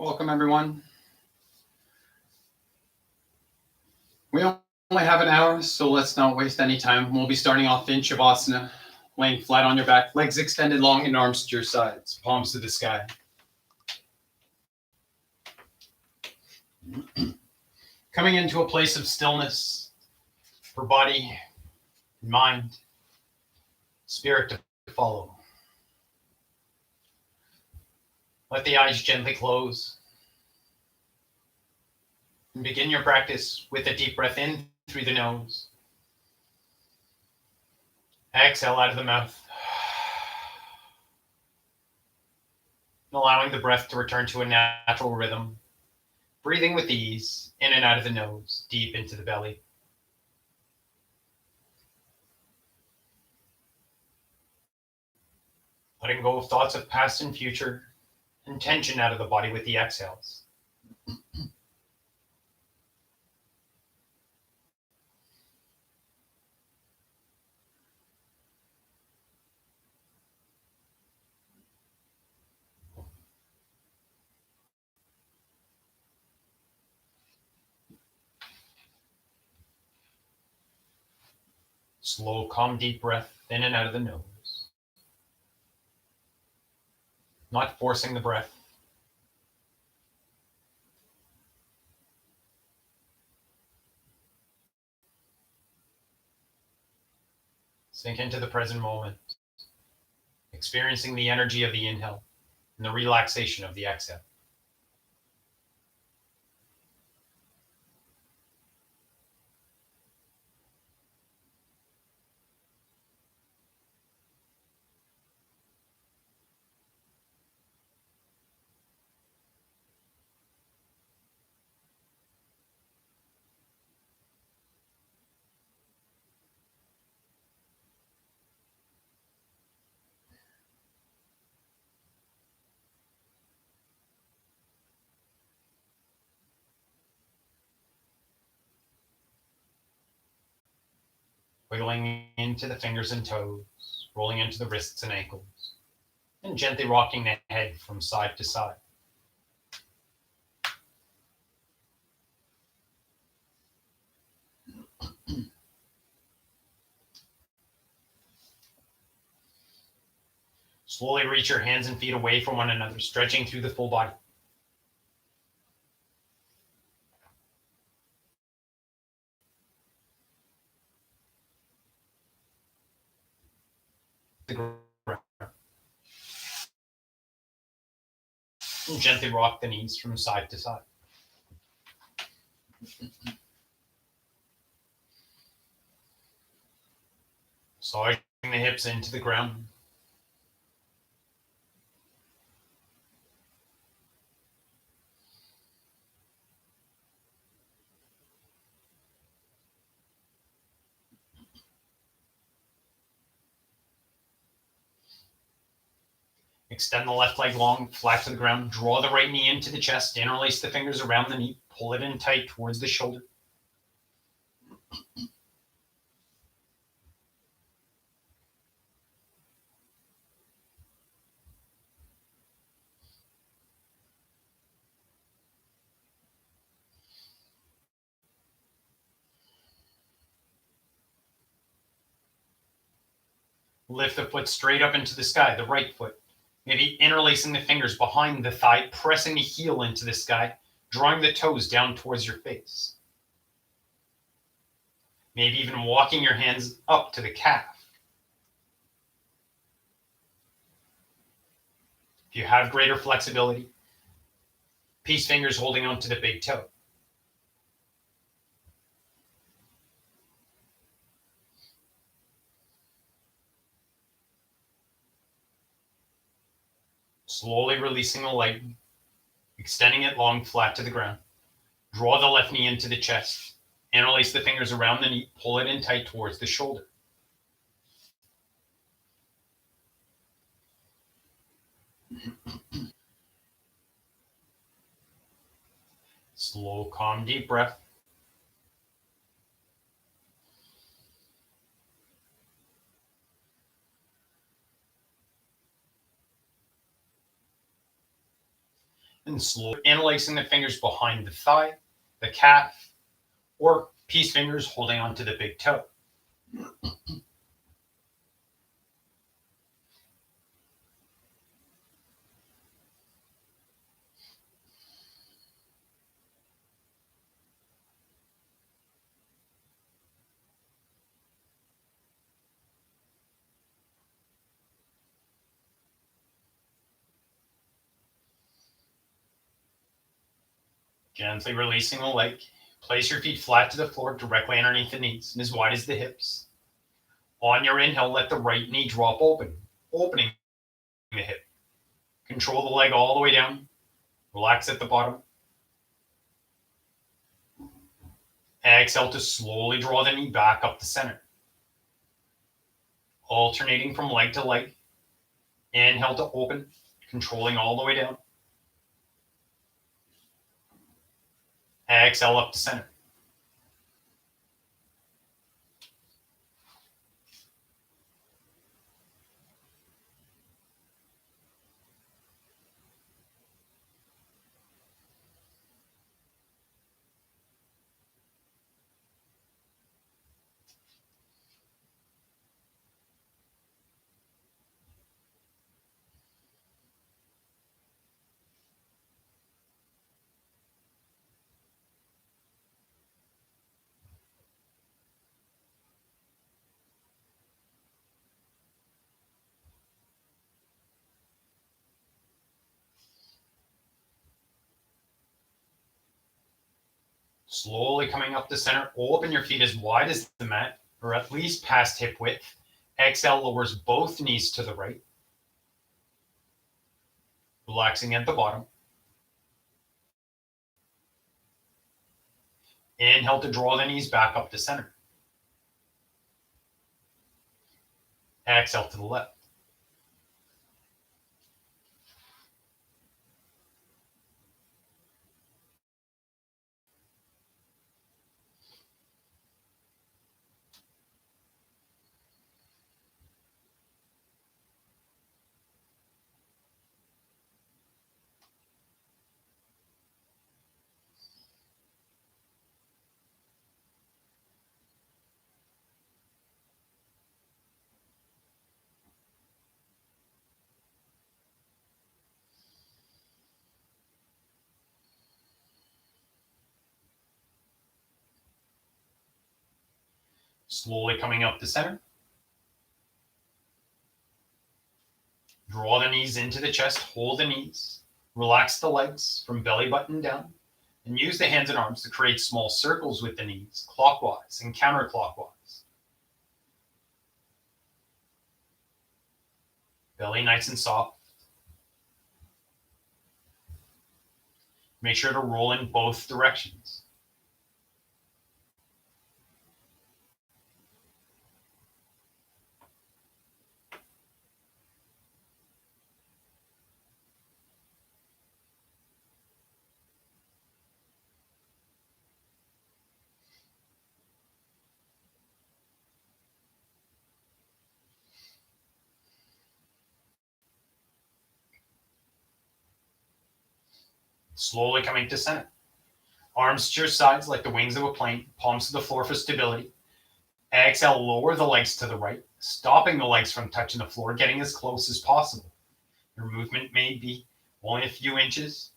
Welcome, everyone. We only have an hour, so let's not waste any time. We'll be starting off in Shavasana, laying flat on your back, legs extended long and arms to your sides, palms to the sky. Coming into a place of stillness for body, mind, spirit to follow. Let the eyes gently close. And begin your practice with a deep breath in through the nose. Exhale out of the mouth. And allowing the breath to return to a natural rhythm. Breathing with ease, in and out of the nose, deep into the belly. Letting go of thoughts of past and future, and tension out of the body with the exhales. Slow, calm, deep breath in and out of the nose. Not forcing the breath. Sink into the present moment, experiencing the energy of the inhale and the relaxation of the exhale. Wiggling into the fingers and toes, rolling into the wrists and ankles, and gently rocking the head from side to side. Slowly reach your hands and feet away from one another, stretching through the full body. The ground. And gently rock the knees from side to side. Sliding the hips into the ground. Extend the left leg long, flat to the ground. Draw the right knee into the chest. Interlace the fingers around the knee. Pull it in tight towards the shoulder. Lift the foot straight up into the sky, the right foot. Maybe interlacing the fingers behind the thigh, pressing the heel into the sky, drawing the toes down towards your face. Maybe even walking your hands up to the calf. If you have greater flexibility, peace fingers holding onto the big toe. Slowly releasing the leg, extending it long, flat to the ground. Draw the left knee into the chest. Interlace the fingers around the knee. Pull it in tight towards the shoulder. Slow, calm, deep breath. And and slowly interlacing the fingers behind the thigh, the calf, or peace fingers holding onto the big toe. Gently releasing the leg. Place your feet flat to the floor, directly underneath the knees and as wide as the hips. On your inhale, let the right knee drop open, opening the hip. Control the leg all the way down. Relax at the bottom. Exhale to slowly draw the knee back up the center. Alternating from leg to leg. Inhale to open, controlling all the way down. Exhale up to center. Slowly coming up the center, open your feet as wide as the mat, or at least past hip width. Exhale lowers both knees to the right. Relaxing at the bottom. Inhale to draw the knees back up to center. Exhale to the left. Slowly coming up the center. Draw the knees into the chest, hold the knees. Relax the legs from belly button down. And use the hands and arms to create small circles with the knees, clockwise and counterclockwise. Belly nice and soft. Make sure to roll in both directions. Slowly coming to center. Arms to your sides like the wings of a plane, palms to the floor for stability. Exhale, lower the legs to the right, stopping the legs from touching the floor, getting as close as possible. Your movement may be only a few inches.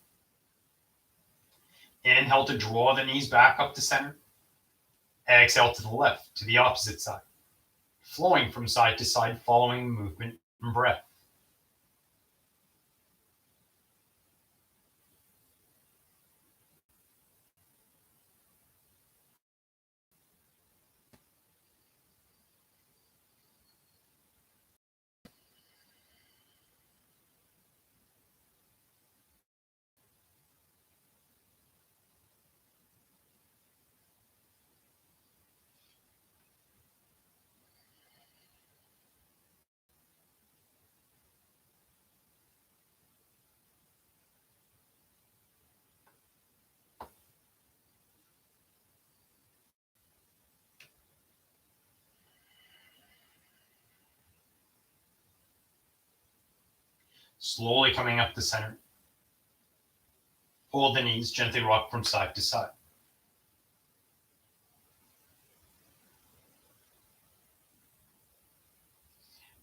Inhale to draw the knees back up to center. Exhale to the left, to the opposite side. Flowing from side to side, following movement and breath. Slowly coming up the center. Hold the knees, gently rock from side to side.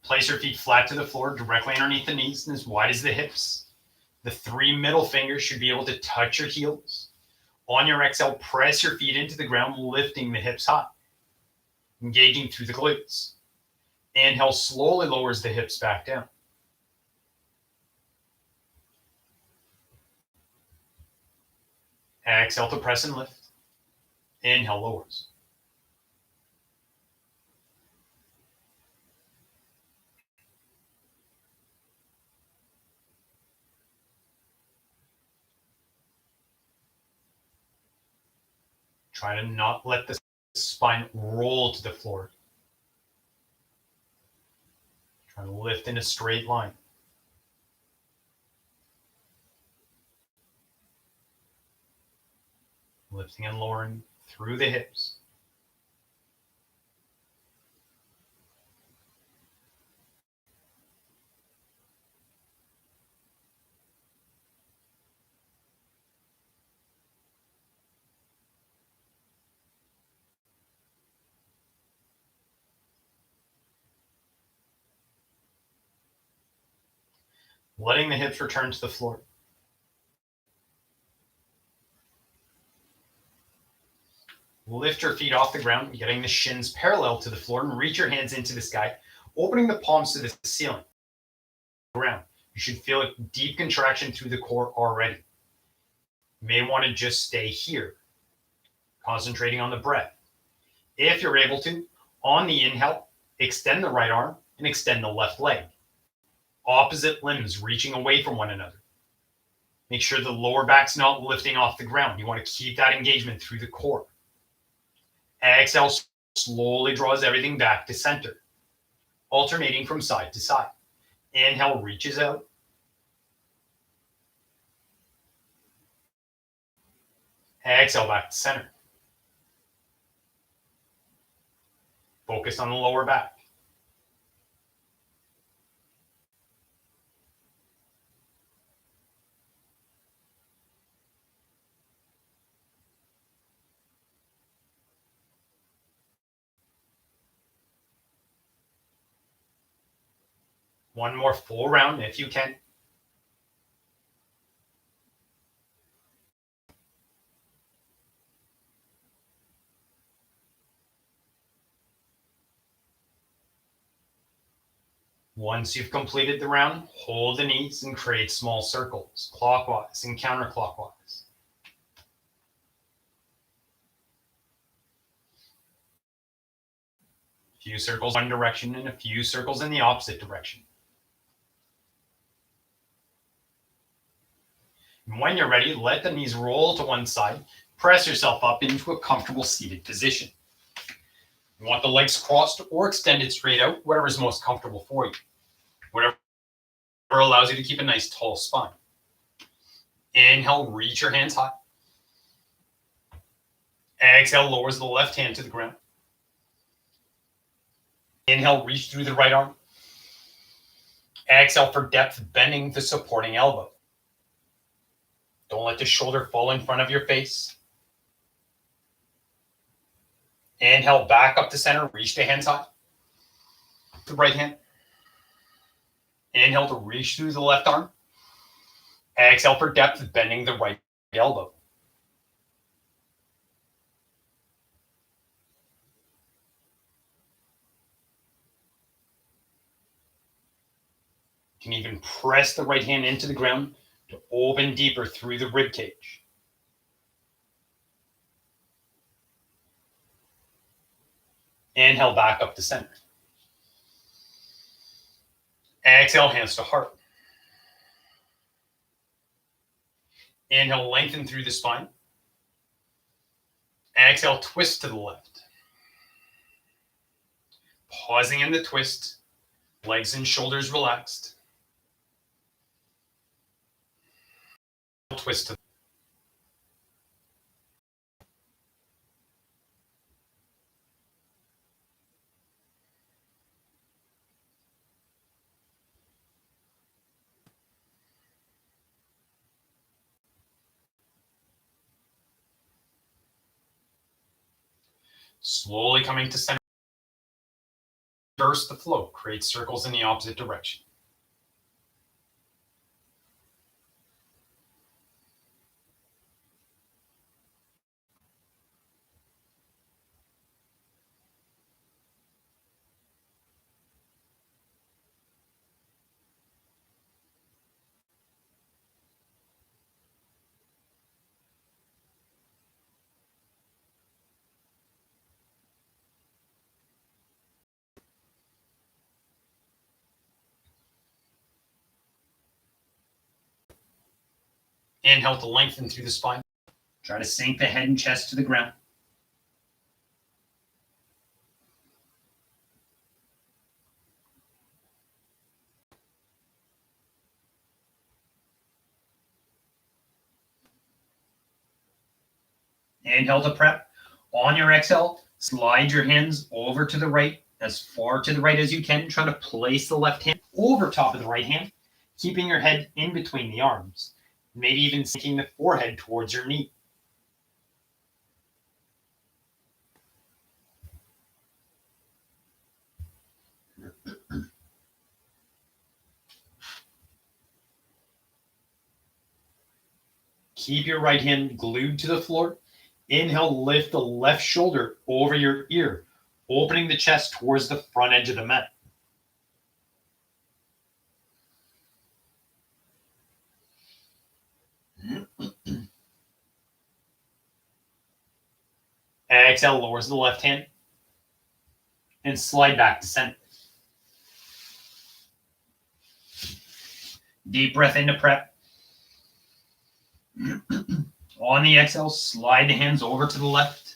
Place your feet flat to the floor, directly underneath the knees and as wide as the hips. The 3 middle fingers should be able to touch your heels. On your exhale, press your feet into the ground, lifting the hips high, engaging through the glutes. Inhale slowly lowers the hips back down. Exhale to press and lift. Inhale lowers. Try to not let the spine roll to the floor. Try to lift in a straight line. Lifting and lowering through the hips. Letting the hips return to the floor. Lift your feet off the ground, getting the shins parallel to the floor, and reach your hands into the sky, opening the palms to the ceiling. Ground. You should feel a deep contraction through the core already. You may want to just stay here, concentrating on the breath. If you're able to, on the inhale, extend the right arm and extend the left leg. Opposite limbs reaching away from one another. Make sure the lower back's not lifting off the ground. You want to keep that engagement through the core. Exhale slowly draws everything back to center, alternating from side to side. Inhale reaches out. Exhale back to center. Focus on the lower back. One more full round if you can. Once you've completed the round, hold the knees and create small circles, clockwise and counterclockwise. A few circles one direction and a few circles in the opposite direction. And when you're ready, let the knees roll to one side. Press yourself up into a comfortable seated position. You want the legs crossed or extended straight out, whatever is most comfortable for you. Whatever allows you to keep a nice tall spine. Inhale, reach your hands high. Exhale, lowers the left hand to the ground. Inhale, reach through the right arm. Exhale for depth, bending the supporting elbow. Don't let the shoulder fall in front of your face. Inhale, back up to center, reach the hands high. The right hand. Inhale to reach through the left arm. Exhale for depth, bending the right elbow. You can even press the right hand into the ground to open deeper through the rib cage. Inhale back up to center. Exhale, hands to heart. Inhale, lengthen through the spine. Exhale, twist to the left. Pausing in the twist, legs and shoulders relaxed. Twist to Slowly coming to center. Reverse the flow. Create circles in the opposite direction. Inhale to lengthen through the spine. Try to sink the head and chest to the ground. Inhale to prep. On your exhale, slide your hands over to the right, as far to the right as you can. Try to place the left hand over top of the right hand, keeping your head in between the arms. Maybe even sinking the forehead towards your knee. Keep your right hand glued to the floor. Inhale, lift the left shoulder over your ear, opening the chest towards the front edge of the mat. Exhale, lowers the left hand and slide back to center. Deep breath into prep. On the exhale, slide the hands over to the left.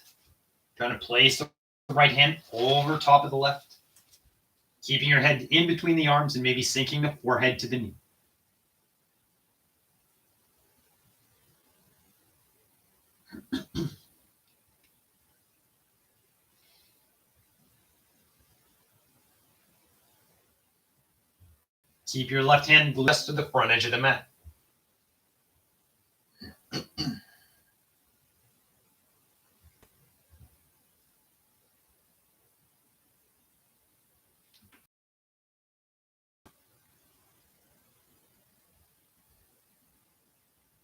Trying to place the right hand over top of the left. Keeping your head in between the arms and maybe sinking the forehead to the knee. Keep your left hand glued to the front edge of the mat.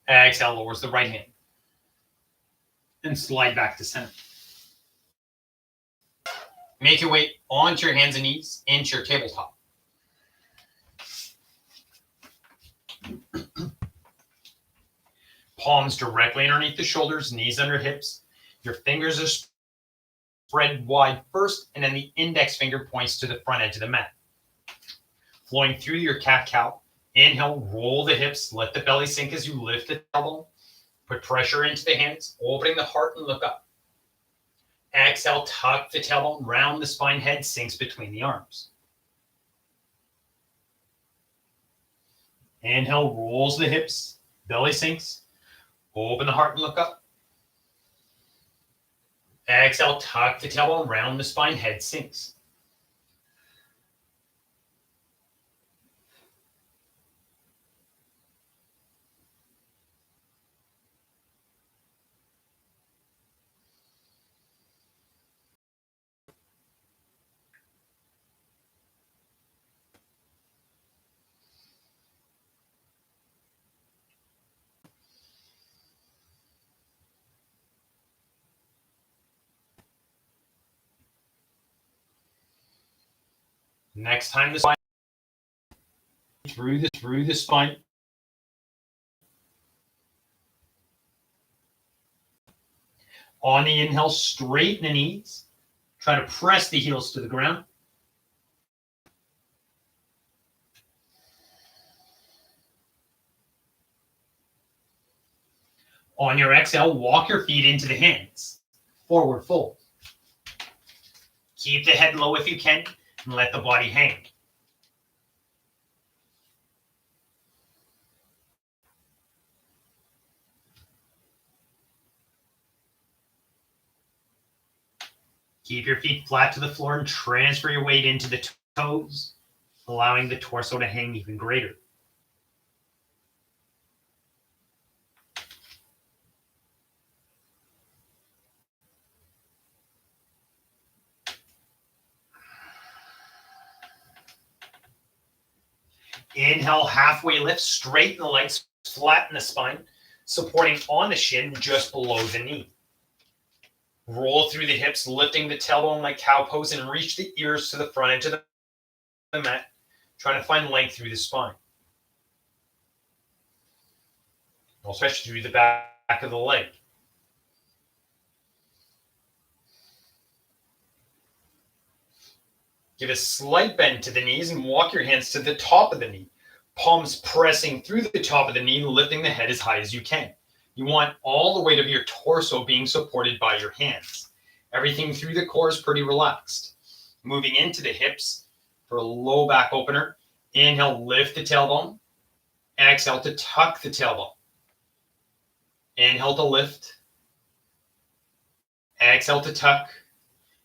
Exhale, lowers the right hand and slide back to center. Make your way onto your hands and knees into your tabletop. Palms directly underneath the shoulders, knees under hips. Your fingers are spread wide first, and then the index finger points to the front edge of the mat. Flowing through your cat-cow. Inhale, roll the hips, let the belly sink as you lift the tailbone. Put pressure into the hands, opening the heart and look up. Exhale, tuck the tailbone, round the spine, head sinks between the arms. Inhale, rolls the hips, belly sinks. Open the heart and look up. Exhale, tuck the tailbone, round the spine, head sinks. Next time the spine through the spine. On the inhale, straighten the knees. Try to press the heels to the ground. On your exhale, walk your feet into the hands. Forward fold. Keep the head low if you can, and let the body hang. Keep your feet flat to the floor and transfer your weight into the toes, allowing the torso to hang even greater. Inhale, halfway lift, straighten the legs, flatten the spine, supporting on the shin just below the knee. Roll through the hips, lifting the tailbone like cow pose, and reach the ears to the front edge of the mat, trying to find length through the spine. We'll stretch through the back of the leg. Give a slight bend to the knees and walk your hands to the top of the knee. Palms pressing through the top of the knee, lifting the head as high as you can. You want all the weight of your torso being supported by your hands. Everything through the core is pretty relaxed. Moving into the hips for a low back opener. Inhale, lift the tailbone. Exhale to tuck the tailbone. Inhale to lift. Exhale to tuck.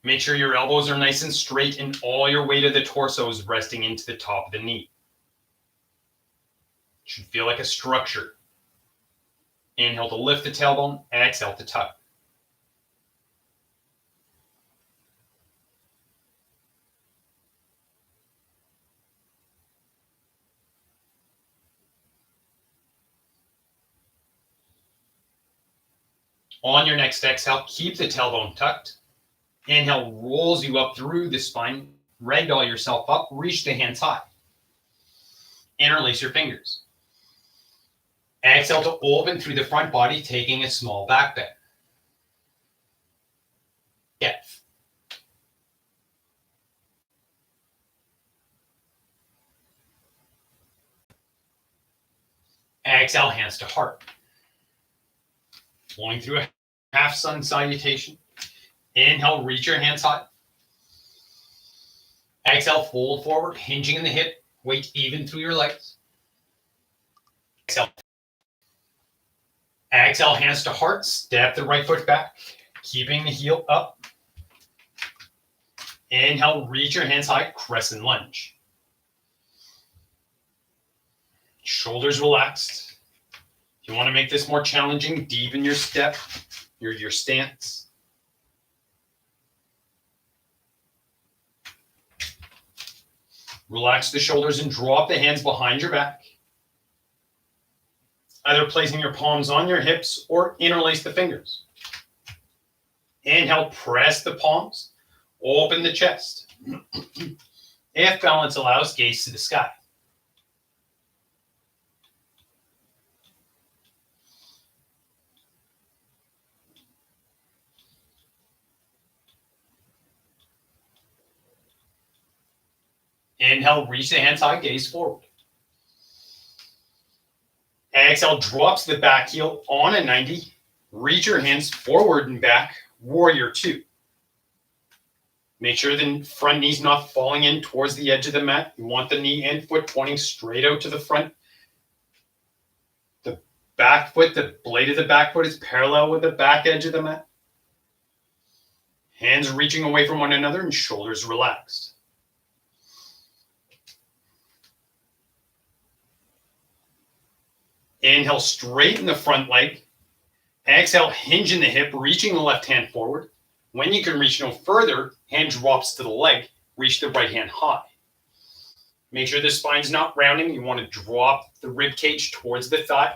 Make sure your elbows are nice and straight and all your weight of the torso is resting into the top of the knee. It should feel like a structure. Inhale to lift the tailbone. Exhale to tuck. On your next exhale, keep the tailbone tucked. Inhale rolls you up through the spine. Ragdoll yourself up. Reach the hands high. Interlace your fingers. Exhale to open through the front body, taking a small back bend. Yes. Exhale, hands to heart. Flowing through a half sun salutation. Inhale, reach your hands high. Exhale, fold forward, hinging in the hip. Weight even through your legs. Exhale. Exhale, hands to heart. Step the right foot back, keeping the heel up. Inhale, reach your hands high, crescent lunge. Shoulders relaxed. If you want to make this more challenging, deepen your step, your stance. Relax the shoulders and drop the hands behind your back. Either placing your palms on your hips or interlace the fingers. Inhale, press the palms, open the chest. If balance allows, gaze to the sky. Inhale, reach the hands high, gaze forward. Exhale, drops the back heel on a 90. Reach your hands forward and back, warrior two. Make sure the front knee's not falling in towards the edge of the mat. You want the knee and foot pointing straight out to the front. The back foot, the blade of the back foot is parallel with the back edge of the mat. Hands reaching away from one another and shoulders relaxed. Inhale, straighten the front leg. Exhale, hinge in the hip, reaching the left hand forward. When you can reach no further, hand drops to the leg. Reach the right hand high. Make sure the spine's not rounding. You want to drop the rib cage towards the thigh.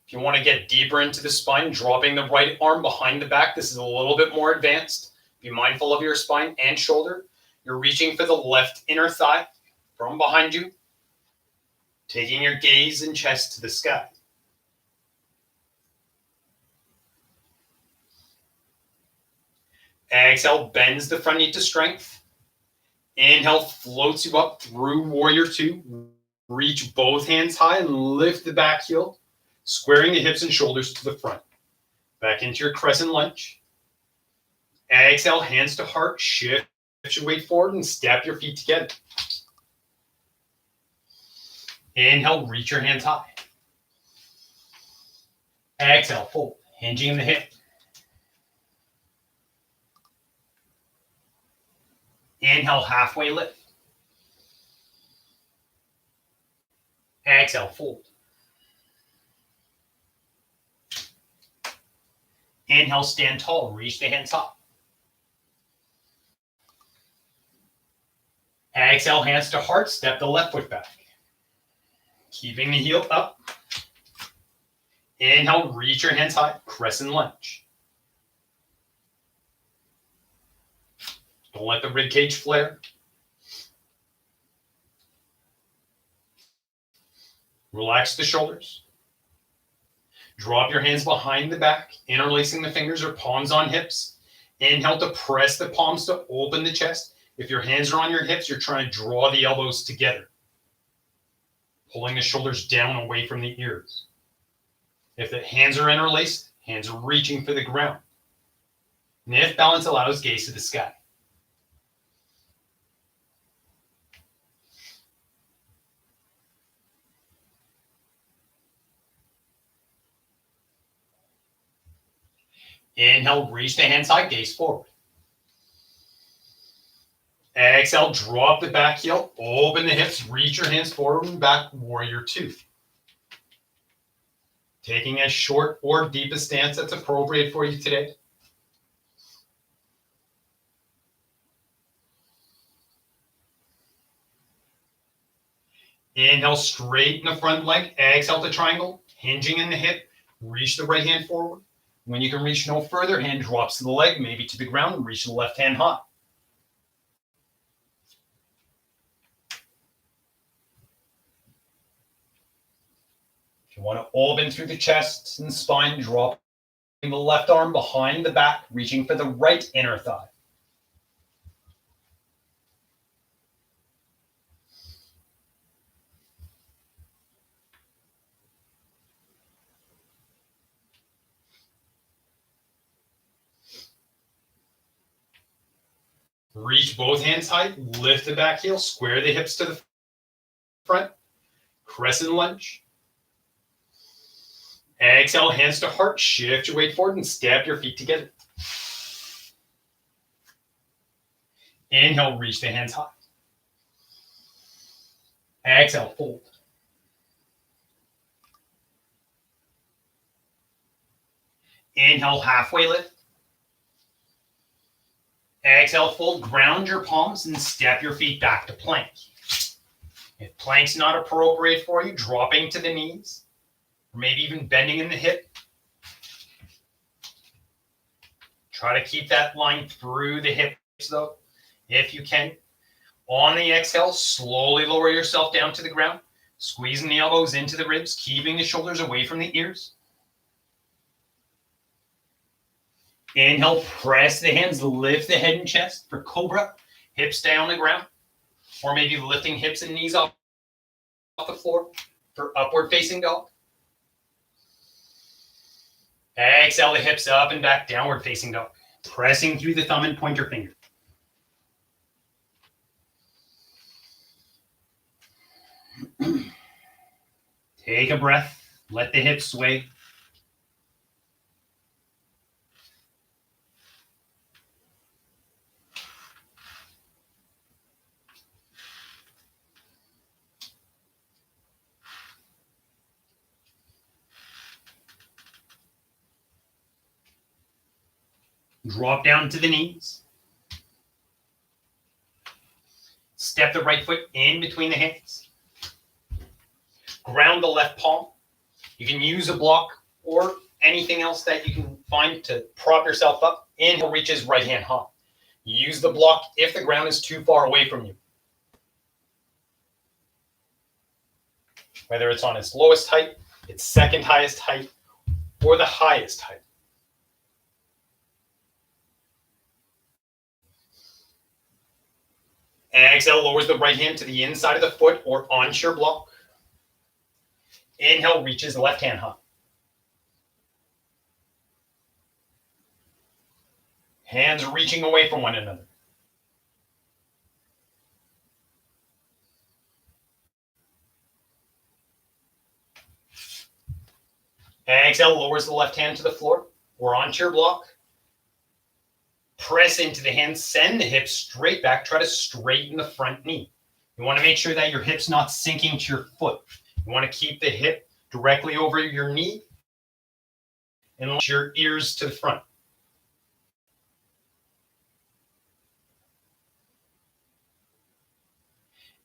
If you want to get deeper into the spine, dropping the right arm behind the back. This is a little bit more advanced. Be mindful of your spine and shoulder. You're reaching for the left inner thigh from behind you, taking your gaze and chest to the sky. Exhale, bends the front knee to strength. Inhale, floats you up through warrior two. Reach both hands high and lift the back heel, squaring the hips and shoulders to the front. Back into your crescent lunge. Exhale, hands to heart. Shift your weight forward and step your feet together. Inhale, reach your hands high. Exhale, fold, hinging in the hip. Inhale, halfway lift. Exhale, fold. Inhale, stand tall, reach the hands up. Exhale, hands to heart, step the left foot back. Keeping the heel up. Inhale, reach your hands high, crescent lunge. Don't let the rib cage flare. Relax the shoulders. Drop your hands behind the back, interlacing the fingers or palms on hips. Inhale to press the palms to open the chest. If your hands are on your hips, you're trying to draw the elbows together, pulling the shoulders down away from the ears. If the hands are interlaced, hands are reaching for the ground. And if balance allows, gaze to the sky. Inhale, reach the hands high, gaze forward. Exhale, drop the back heel, open the hips, reach your hands forward and back, warrior two. Taking a short or deepest stance that's appropriate for you today. Inhale, straighten the front leg. Exhale to triangle, hinging in the hip. Reach the right hand forward. When you can reach no further, hand drops to the leg, maybe to the ground, and reach the left hand high. If you want to open through the chest and spine, drop the left arm behind the back, reaching for the right inner thigh. Reach both hands high, lift the back heel, square the hips to the front, crescent lunge. Exhale, hands to heart, shift your weight forward and step your feet together. Inhale, reach the hands high. Exhale, fold. Inhale, halfway lift. Exhale, fold, ground your palms and step your feet back to plank. If plank's not appropriate for you, dropping to the knees, or maybe even bending in the hip. Try to keep that line through the hips though, if you can. On the exhale, slowly lower yourself down to the ground, squeezing the elbows into the ribs, keeping the shoulders away from the ears. Inhale, press the hands, lift the head and chest for cobra, hips stay on the ground, or maybe lifting hips and knees off the floor for upward facing dog. Exhale the hips up and back, downward facing dog, pressing through the thumb and pointer finger. Take a breath, let the hips sway. Drop down to the knees. Step the right foot in between the hands. Ground the left palm. You can use a block or anything else that you can find to prop yourself up. Inhale, reaches right hand high. Use the block if the ground is too far away from you. Whether it's on its lowest height, its second highest height, or the highest height. Exhale, lowers the right hand to the inside of the foot or onto your block. Inhale, reaches the left hand high. Hands reaching away from one another. Exhale, lowers the left hand to the floor or onto your block. Press into the hands, send the hips straight back. Try to straighten the front knee. You want to make sure that your hip's not sinking to your foot. You want to keep the hip directly over your knee and launch your ears to the front.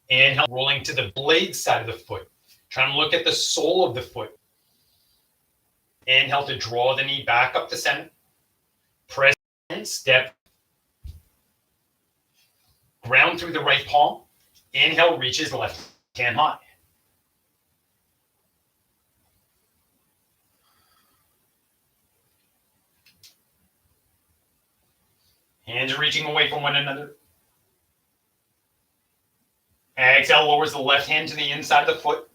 Inhale, rolling to the blade side of the foot. Trying to look at the sole of the foot. Inhale to draw the knee back up to center. Press and step. Ground through the right palm. Inhale, reaches left hand high. Hands are reaching away from one another. Exhale, lowers the left hand to the inside of the foot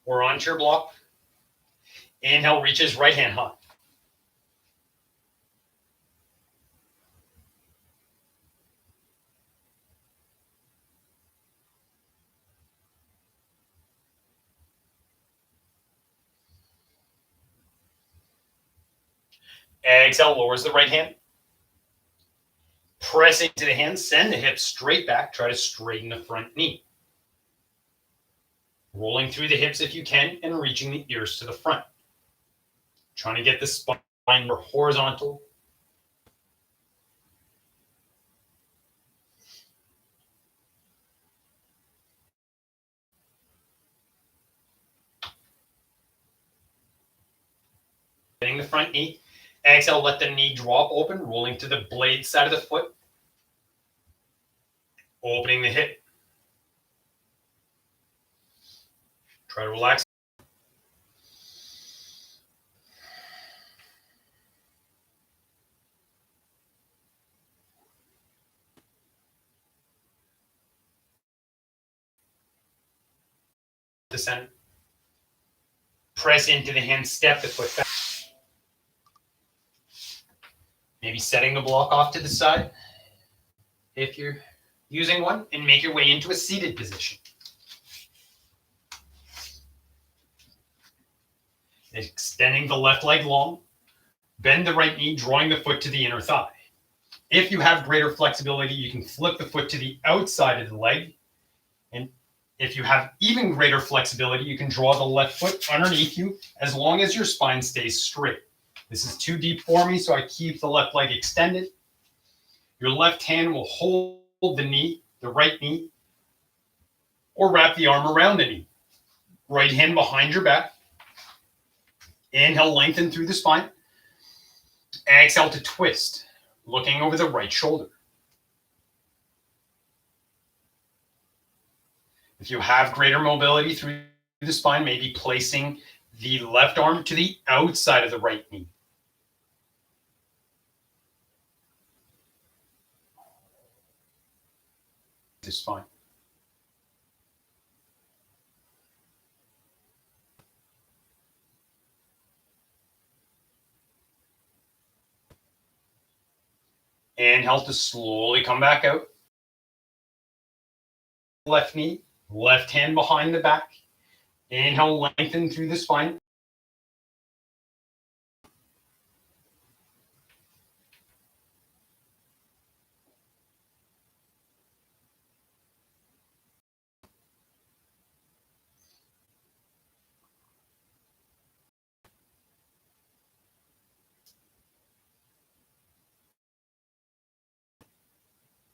or onto your block. Inhale, reaches right hand high. Exhale, lowers the right hand. Press into the hand, send the hips straight back. Try to straighten the front knee. Rolling through the hips if you can and reaching the ears to the front. Trying to get the spine more horizontal. Getting the front knee. Exhale, let the knee drop open, rolling to the blade side of the foot. Opening the hip. Try to relax. The center. Press into the hand, step the foot back. Maybe setting the block off to the side if you're using one, and make your way into a seated position. Extending the left leg long. Bend the right knee, drawing the foot to the inner thigh. If you have greater flexibility, you can flip the foot to the outside of the leg. And if you have even greater flexibility, you can draw the left foot underneath you as long as your spine stays straight. This is too deep for me, so I keep the left leg extended. Your left hand will hold the knee, the right knee, or wrap the arm around the knee. Right hand behind your back. Inhale, lengthen through the spine. Exhale to twist, looking over the right shoulder. If you have greater mobility through the spine, maybe placing the left arm to the outside of the right knee. The spine. Inhale to slowly come back out. Left knee, left hand behind the back. Inhale, lengthen through the spine.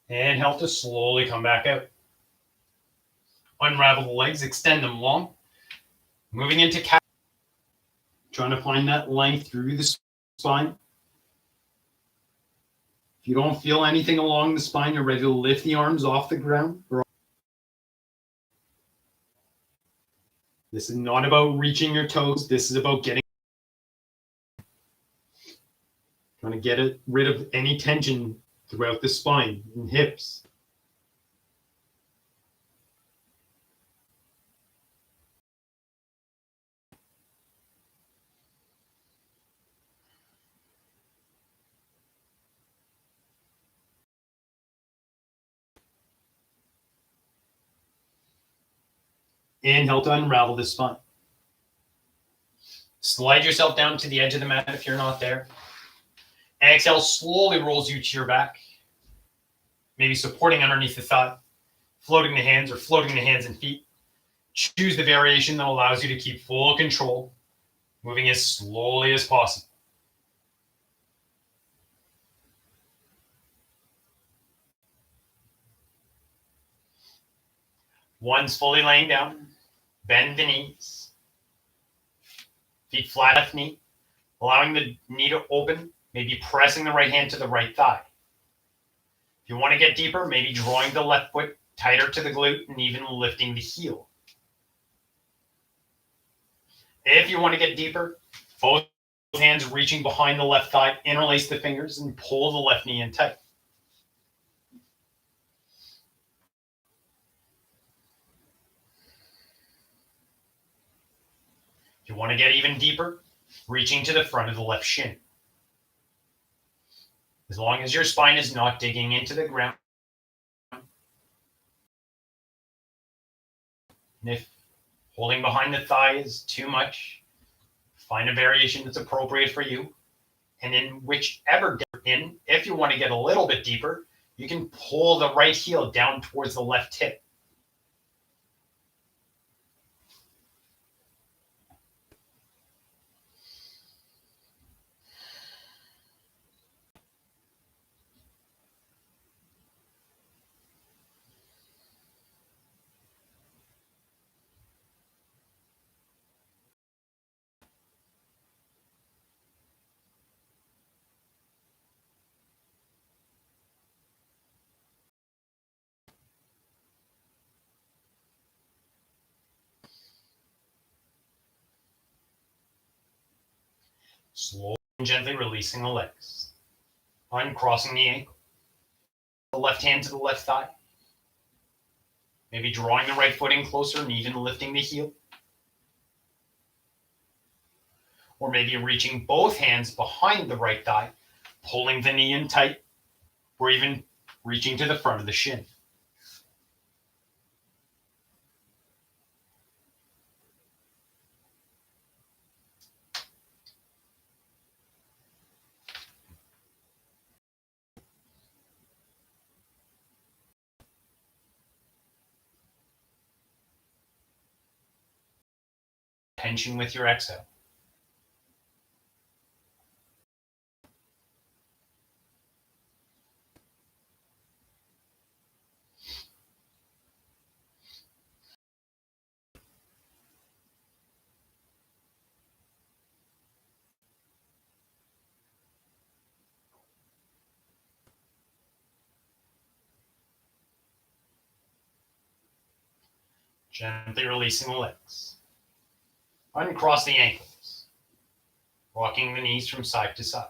Inhale to slowly come back out. Unravel the legs, extend them long. Moving into cat. Trying to find that length through the spine. If you don't feel anything along the spine, you're ready to lift the arms off the ground. This is not about reaching your toes. This is about trying to get rid of any tension throughout the spine and hips. Inhale to unravel the spine. Slide yourself down to the edge of the mat if you're not there. Exhale, slowly rolls you to your back. Maybe supporting underneath the thigh, floating the hands or floating the hands and feet. Choose the variation that allows you to keep full control, moving as slowly as possible. One's fully laying down. Bend the knees. Feet flat left knee, allowing the knee to open, maybe pressing the right hand to the right thigh. If you want to get deeper, maybe drawing the left foot tighter to the glute and even lifting the heel. If you want to get deeper, both hands reaching behind the left thigh, interlace the fingers and pull the left knee in tight. If you want to get even deeper, reaching to the front of the left shin. As long as your spine is not digging into the ground. And if holding behind the thigh is too much, find a variation that's appropriate for you. And in whichever in, if you want to get a little bit deeper, you can pull the right heel down towards the left hip. Slowly and gently releasing the legs. Uncrossing the ankle. The left hand to the left thigh. Maybe drawing the right foot in closer and even lifting the heel. Or maybe reaching both hands behind the right thigh, pulling the knee in tight, or even reaching to the front of the shin. Tension with your exhale. Gently releasing the legs. Uncross the ankles. Rocking the knees from side to side.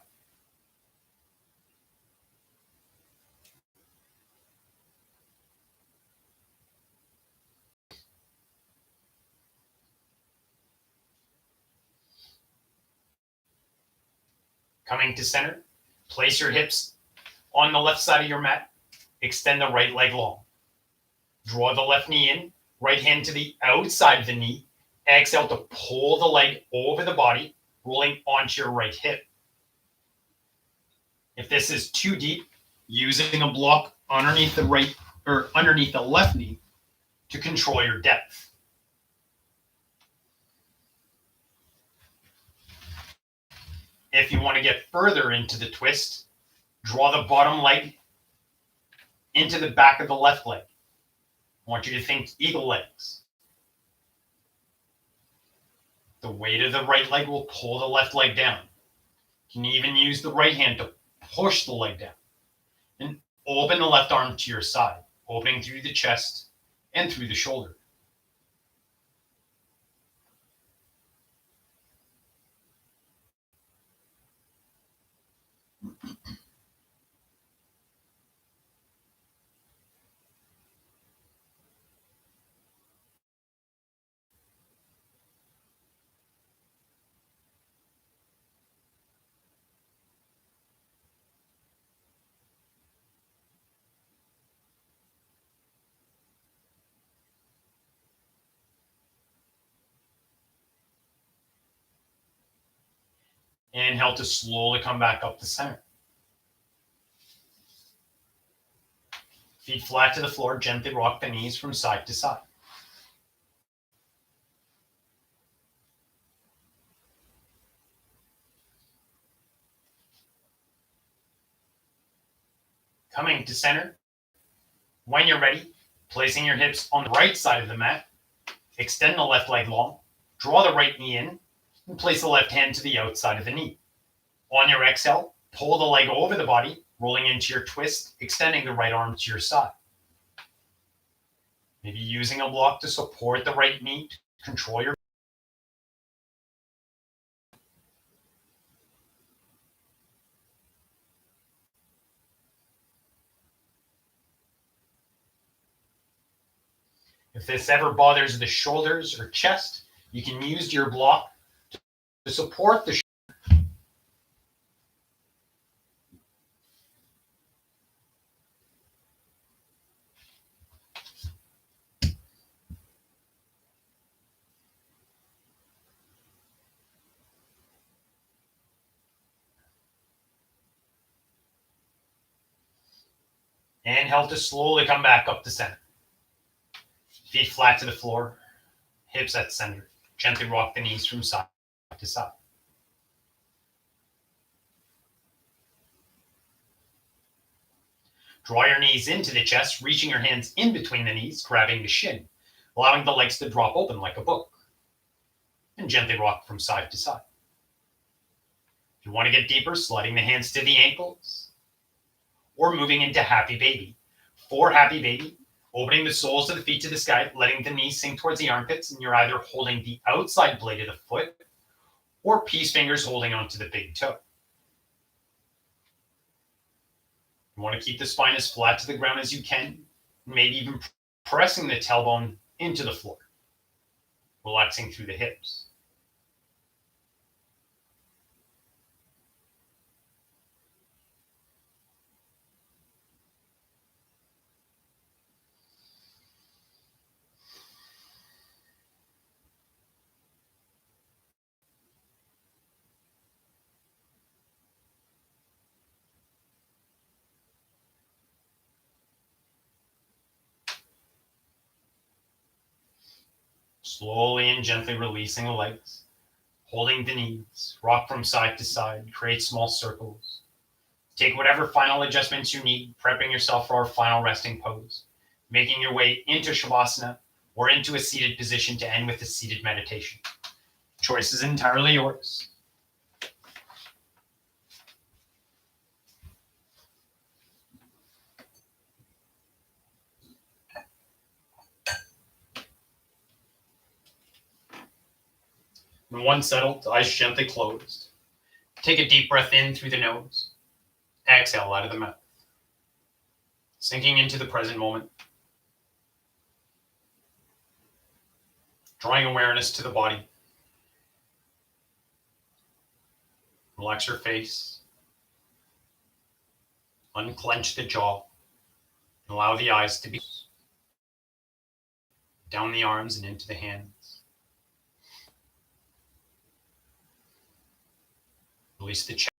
Coming to center, place your hips on the left side of your mat. Extend the right leg long. Draw the left knee in, right hand to the outside of the knee. Exhale to pull the leg over the body, rolling onto your right hip. If this is too deep, using a block underneath the right or underneath the left knee to control your depth. If you want to get further into the twist, draw the bottom leg into the back of the left leg. I want you to think eagle legs. The weight of the right leg will pull the left leg down. You can even use the right hand to push the leg down. And open the left arm to your side, opening through the chest and through the shoulder. Inhale to slowly come back up to center. Feet flat to the floor, gently rock the knees from side to side. Coming to center. When you're ready, Placing your hips on the right side of the mat, extend the left leg long, draw the right knee in, and place the left hand to the outside of the knee. On your exhale, pull the leg over the body, rolling into your twist, extending the right arm to your side. Maybe using a block to support the right knee to control your. If this ever bothers the shoulders or chest, you can use your block to support the. Inhale to slowly come back up to center. Feet flat to the floor, hips at center. Gently rock the knees from side to side. Draw your knees into the chest, reaching your hands in between the knees, grabbing the shin, allowing the legs to drop open like a book. And gently rock from side to side. If you want to get deeper, sliding the hands to the ankles, or moving into happy baby. For happy baby, opening the soles of the feet to the sky, letting the knees sink towards the armpits, and you're either holding the outside blade of the foot or peace fingers holding onto the big toe. You want to keep the spine as flat to the ground as you can, maybe even pressing the tailbone into the floor, relaxing through the hips. Slowly and gently releasing the legs, holding the knees, rock from side to side, create small circles. Take whatever final adjustments you need, prepping yourself for our final resting pose, making your way into Shavasana or into a seated position to end with a seated meditation. Choice is entirely yours. When one settled, eyes gently closed. Take a deep breath in through the nose. Exhale out of the mouth. Sinking into the present moment. Drawing awareness to the body. Relax your face. Unclench the jaw. And allow the eyes to be down the arms and into the hands. Release the chest.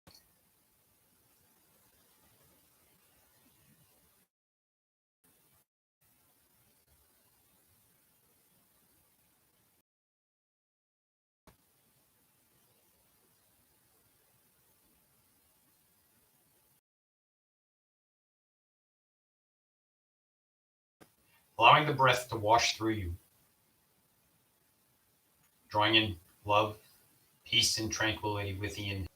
Allowing the breath to wash through you. Drawing in love, peace, and tranquility with the inhale.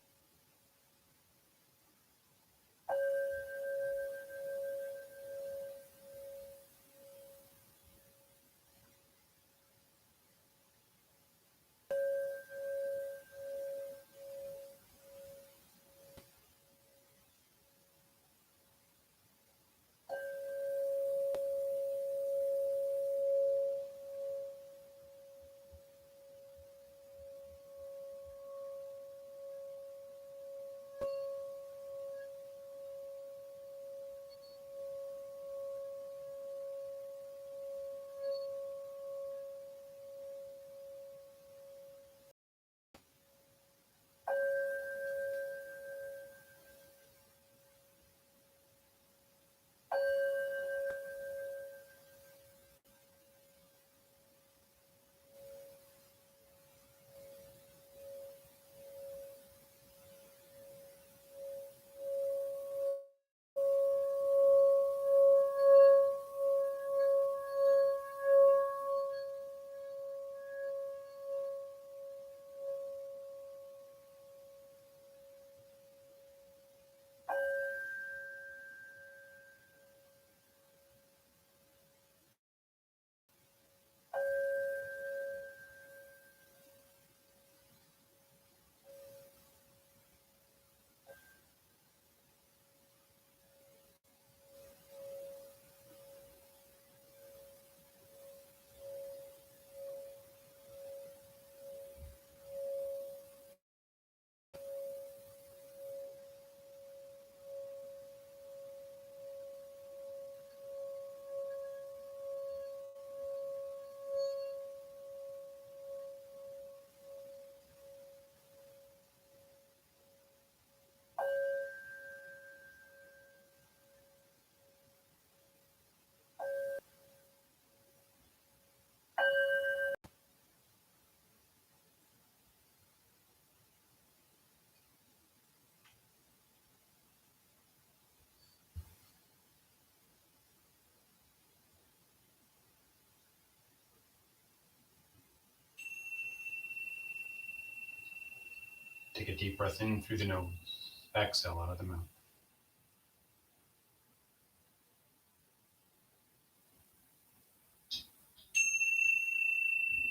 Take a deep breath in through the nose. Exhale out of the mouth.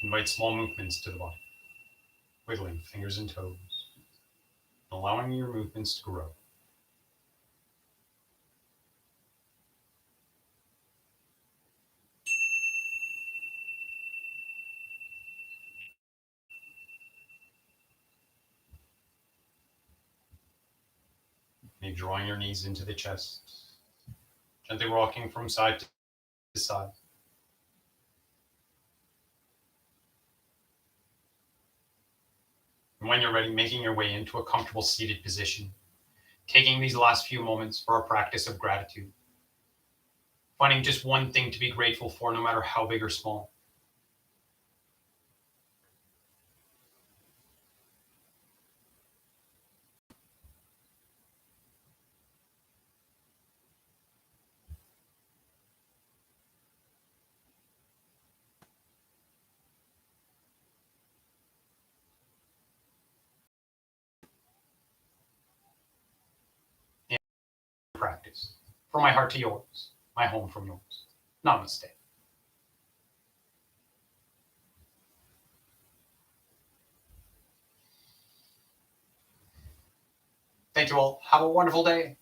Invite small movements to the body, wiggling fingers and toes, allowing your movements to grow. Maybe drawing your knees into the chest, gently rocking from side to side. And when you're ready, making your way into a comfortable seated position, taking these last few moments for a practice of gratitude, finding just one thing to be grateful for, no matter how big or small. In practice, from my heart to yours, my home from yours. Namaste. Thank you all. Have a wonderful day.